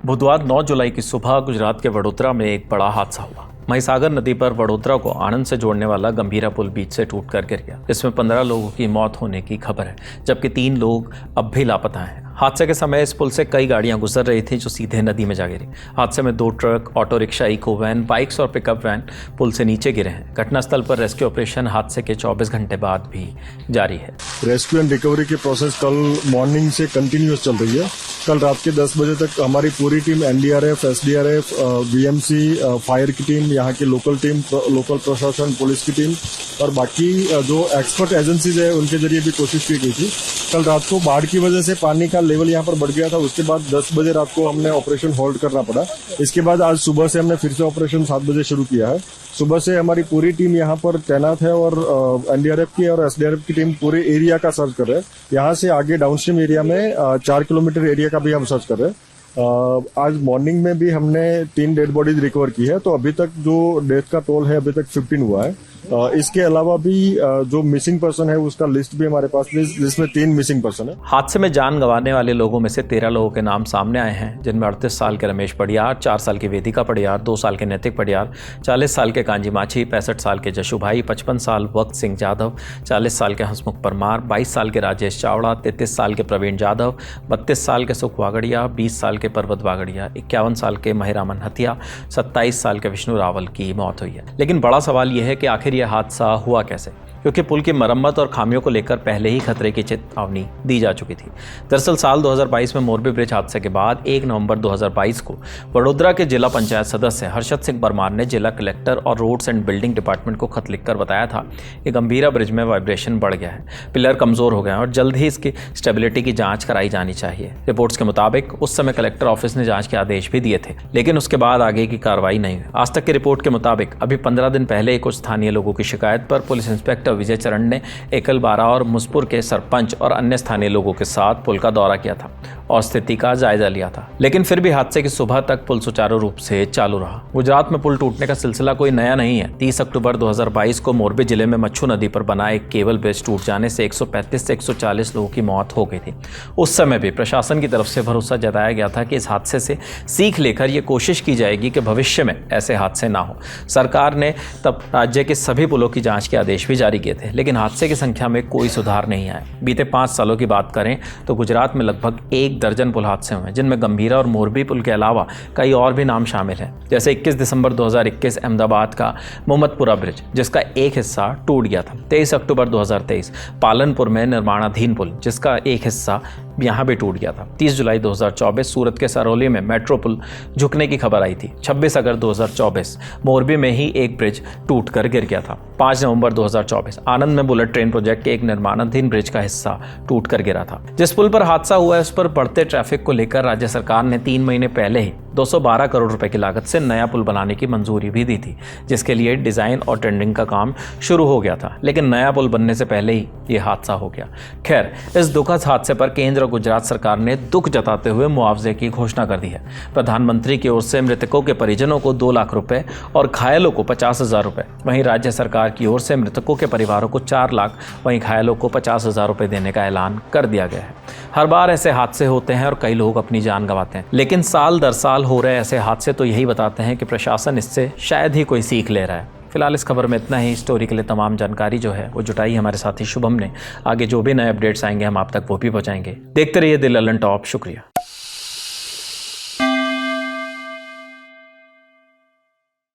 बुधवार 9 जुलाई की सुबह गुजरात के वडोदरा में एक बड़ा हादसा हुआ। महिसागर नदी पर वडोदरा को आनंद से जोड़ने वाला गंभीरा पुल बीच से टूटकर गिर गया। इसमें 15 लोगों की मौत होने की खबर है, जबकि 3 लोग अब भी लापता हैं। हादसे के समय इस पुल से कई गाड़ियां गुजर रही थी जो सीधे नदी में जा गिरी। हादसे में 2 truck, auto rickshaw, Eeco van, bikes और पिकअप वैन पुल से नीचे गिरे हैं। घटनास्थल पर रेस्क्यू ऑपरेशन हादसे के 24 घंटे बाद भी जारी है। रेस्क्यू एंड रिकवरी की प्रोसेस कल मॉर्निंग से कंटिन्यूअस चल रही है। कल रात के 10 बजे तक हमारी पूरी team NDRF, SDRF, BMC, fire की टीम, यहाँ की लोकल टीम, लोकल प्रशासन, पुलिस की टीम और बाकी जो एक्सपर्ट एजेंसीज है उनके जरिए भी कोशिश की गई थी। कल रात को बाढ़ की वजह से पानी का लेवल यहाँ पर बढ़ गया था। उसके बाद 10 बजे रात को हमने ऑपरेशन होल्ड करना पड़ा। इसके बाद आज सुबह से हमने फिर से ऑपरेशन 7 बजे शुरू किया है। सुबह से हमारी पूरी टीम यहाँ पर तैनात है और एनडीआरएफ की और एसडीआरएफ की टीम पूरे एरिया का सर्च कर रहे हैं। यहाँ से आगे डाउनस्ट्रीम एरिया में 4 किलोमीटर एरिया का भी हम सर्च कर रहे हैं। आज मॉर्निंग में भी हमने 3 डेड बॉडीज रिकवर की है, तो अभी तक जो डेथ का टोल है अभी तक 15 हुआ है। इसके अलावा भी जो मिसिंग पर्सन है उसका लिस्ट भी हमारे पास है, जिसमें 3 मिसिंग पर्सन है। हादसे में जान गंवाने वाले लोगों में से 13 लोगों के नाम सामने आए हैं, जिनमें 38 साल के रमेश पडियार, 4 साल की वेदिका पडियार, 2 साल के नैतिक पडियार, 40 साल के कांजी माछी, 65 साल के जशु भाई, 55 साल वक्त सिंह जाधव, 40 साल के हंसमुख परमार, 22 साल के राजेश चावड़ा, 33 साल के प्रवीण जाधव, 32 साल के सुख वागड़िया, 20 साल के पर्वत वागड़िया, 51 साल के महिरामन हथिया, 27 साल के विष्णु रावल की मौत हुई है। लेकिन बड़ा सवाल यह है कि आखिर यह हादसा हुआ कैसे, क्योंकि पुल की मरम्मत और खामियों को लेकर पहले ही खतरे की चेतावनी दी जा चुकी थी। दरअसल साल 2022 में मोरबी ब्रिज हादसे के बाद 1 नवंबर 2022 को वडोदरा के जिला पंचायत सदस्य हर्षद सिंह परमार ने जिला कलेक्टर और रोड्स एंड बिल्डिंग डिपार्टमेंट को खत लिखकर बताया था कि गंभीरा ब्रिज में वाइब्रेशन बढ़ गया है, पिलर कमजोर हो गए हैं और जल्द ही इसकी स्टेबिलिटी की जांच कराई जानी चाहिए। रिपोर्ट्स के मुताबिक उस समय कलेक्टर ऑफिस ने जांच के आदेश भी दिए थे, लेकिन उसके बाद आगे की कार्रवाई नहीं हुई। आज तक की रिपोर्ट के मुताबिक अभी 15 दिन पहले कुछ स्थानीय लोगों की शिकायत पर पुलिस इंस्पेक्टर विजय चरण ने एकलबारा और मुसपुर के सरपंच और अन्य स्थानीय लोगों के साथ पुल का दौरा किया था और स्थिति का जायजा लिया था, लेकिन फिर भी हादसे की सुबह तक पुल सुचारू रूप से चालू रहा। गुजरात में पुल टूटने का सिलसिला कोई नया नहीं है। 30 अक्टूबर 2022 को मोरबी जिले में मच्छू नदी पर बना एक केबल ब्रिज टूट जाने से 135 से 140 लोगों की मौत हो गई थी। उस समय भी प्रशासन की तरफ से भरोसा जताया गया था कि इस हादसे से सीख लेकर यह कोशिश की जाएगी कि भविष्य में ऐसे हादसे ना हो। सरकार ने तब राज्य के सभी पुलों की जांच के आदेश भी जारी किए थे, लेकिन हादसे की संख्या में कोई सुधार नहीं आया। बीते 5 सालों की बात करें तो गुजरात में लगभग 1 दर्जन पुल हादसे हुए, जिनमें गंभीरा और मोरबी पुल के अलावा कई और भी नाम शामिल हैं। जैसे 21 दिसंबर 2021 अहमदाबाद का मोहम्मदपुरा ब्रिज, जिसका एक हिस्सा टूट गया था। 23 अक्टूबर 2023 पालनपुर में निर्माणाधीन पुल, जिसका एक हिस्सा यहां भी टूट गया था। 30 जुलाई 2024 सूरत के सरौली में मेट्रो पुल झुकने की खबर आई थी। 26 अगस्त 2024 मोरबी में ही एक ब्रिज टूट कर गिर गया था। 5 नवंबर 2024 आनंद में बुलेट ट्रेन प्रोजेक्ट के एक निर्माणाधीन ब्रिज का हिस्सा टूट कर गिरा था। जिस पुल पर हादसा हुआ है उस पर बढ़ते ट्रैफिक को लेकर राज्य सरकार ने 3 महीने पहले ही 212 करोड़ रुपए की लागत से नया पुल बनाने की मंजूरी भी दी थी, जिसके लिए डिजाइन और टेंडरिंग का काम शुरू हो गया था, लेकिन नया पुल बनने से पहले ही यह हादसा हो गया। खैर, इस दुखद हादसे पर केंद्र और गुजरात सरकार ने दुख जताते हुए मुआवजे की घोषणा कर दी है। प्रधानमंत्री की ओर से मृतकों के परिजनों को 2 लाख रुपए और घायलों को 50,000 रुपए, वहीं राज्य सरकार की ओर से मृतकों के परिवारों को 4 लाख, वहीं घायलों को 50,000 रुपए देने का ऐलान कर दिया गया है। हर बार ऐसे हादसे होते हैं और कई लोग अपनी जान गंवाते हैं, लेकिन साल दर साल हो रहे ऐसे हादसे तो यही बताते हैं कि प्रशासन इससे शायद ही कोई सीख ले रहा है। फिलहाल इस खबर में इतना ही। स्टोरी के लिए तमाम जानकारी जो है वो जुटाई हमारे साथी शुभम ने। आगे जो भी नए अपडेट्स आएंगे हम आप तक वो भी पहुंचाएंगे। देखते रहिए द ललन टॉप। शुक्रिया।